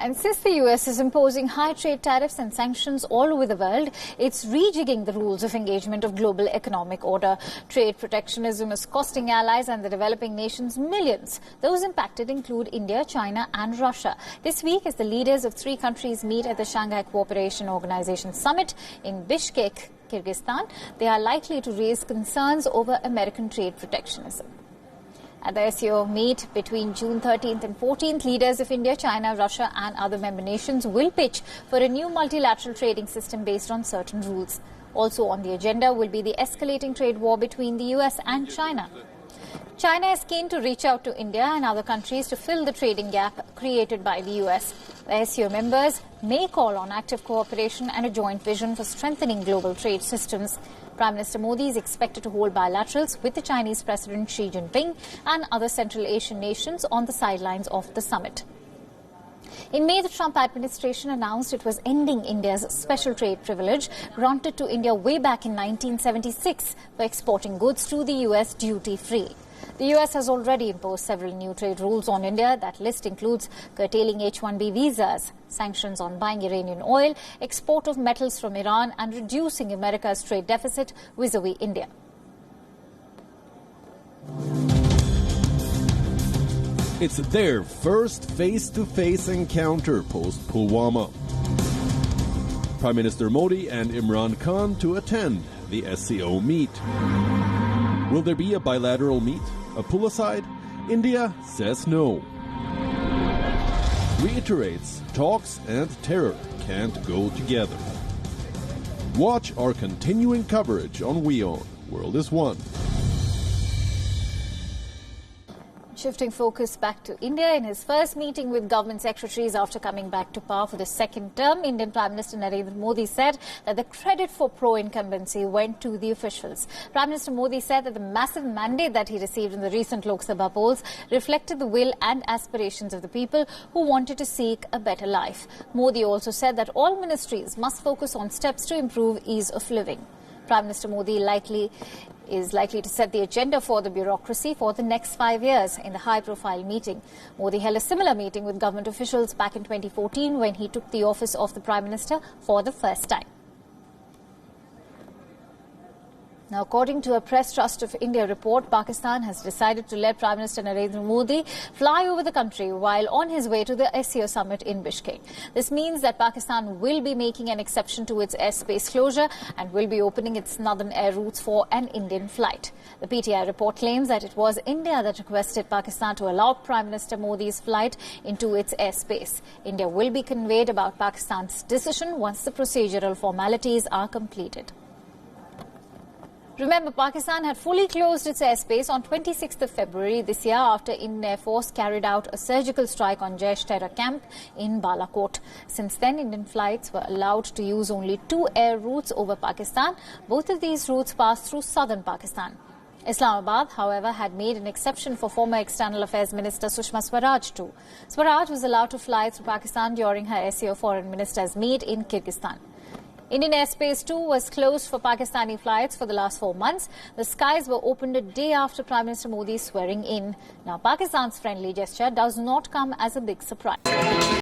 And since the US is imposing high trade tariffs and sanctions all over the world, it's rejigging the rules of engagement of global economic order. Trade protectionism is costing allies and the developing nations millions. Those impacted include India, China and Russia. This week, as the leaders of three countries meet at the Shanghai Cooperation Organization Summit in Bishkek, Kyrgyzstan, they are likely to raise concerns over American trade protectionism. At the SCO meet between June 13th and 14th, leaders of India, China, Russia and other member nations will pitch for a new multilateral trading system based on certain rules. Also on the agenda will be the escalating trade war between the US and China. China is keen to reach out to India and other countries to fill the trading gap created by the US. The SCO members may call on active cooperation and a joint vision for strengthening global trade systems. Prime Minister Modi is expected to hold bilaterals with the Chinese President Xi Jinping and other Central Asian nations on the sidelines of the summit. In May, the Trump administration announced it was ending India's special trade privilege granted to India way back in 1976 for exporting goods to the US duty-free. The US has already imposed several new trade rules on India. That list includes curtailing H-1B visas, sanctions on buying Iranian oil, export of metals from Iran and reducing America's trade deficit vis-a-vis India. It's their first face-to-face encounter post-Pulwama. Prime Minister Modi and Imran Khan to attend the SCO meet. Will there be a bilateral meet? A pull-aside? India says no. Reiterates talks and terror can't go together. Watch our continuing coverage on WION. World is One. Shifting focus back to India, in his first meeting with government secretaries after coming back to power for the second term, Indian Prime Minister Narendra Modi said that the credit for pro-incumbency went to the officials. Prime Minister Modi said that the massive mandate that he received in the recent Lok Sabha polls reflected the will and aspirations of the people who wanted to seek a better life. Modi also said that all ministries must focus on steps to improve ease of living. Prime Minister Modi is likely to set the agenda for the bureaucracy for the next 5 years in the high-profile meeting. Modi held a similar meeting with government officials back in 2014 when he took the office of the Prime Minister for the first time. Now, according to a Press Trust of India report, Pakistan has decided to let Prime Minister Narendra Modi fly over the country while on his way to the SCO summit in Bishkek. This means that Pakistan will be making an exception to its airspace closure and will be opening its northern air routes for an Indian flight. The PTI report claims that it was India that requested Pakistan to allow Prime Minister Modi's flight into its airspace. India will be conveyed about Pakistan's decision once the procedural formalities are completed. Remember, Pakistan had fully closed its airspace on 26th of February this year after Indian Air Force carried out a surgical strike on Jaish terror camp in Balakot. Since then, Indian flights were allowed to use only 2 air routes over Pakistan. Both of these routes pass through southern Pakistan. Islamabad, however, had made an exception for former External Affairs Minister Sushma Swaraj too. Swaraj was allowed to fly through Pakistan during her SCO foreign ministers' meet in Kyrgyzstan. Indian airspace too was closed for Pakistani flights for the last 4 months. The skies were opened a day after Prime Minister Modi's swearing in. Now, Pakistan's friendly gesture does not come as a big surprise.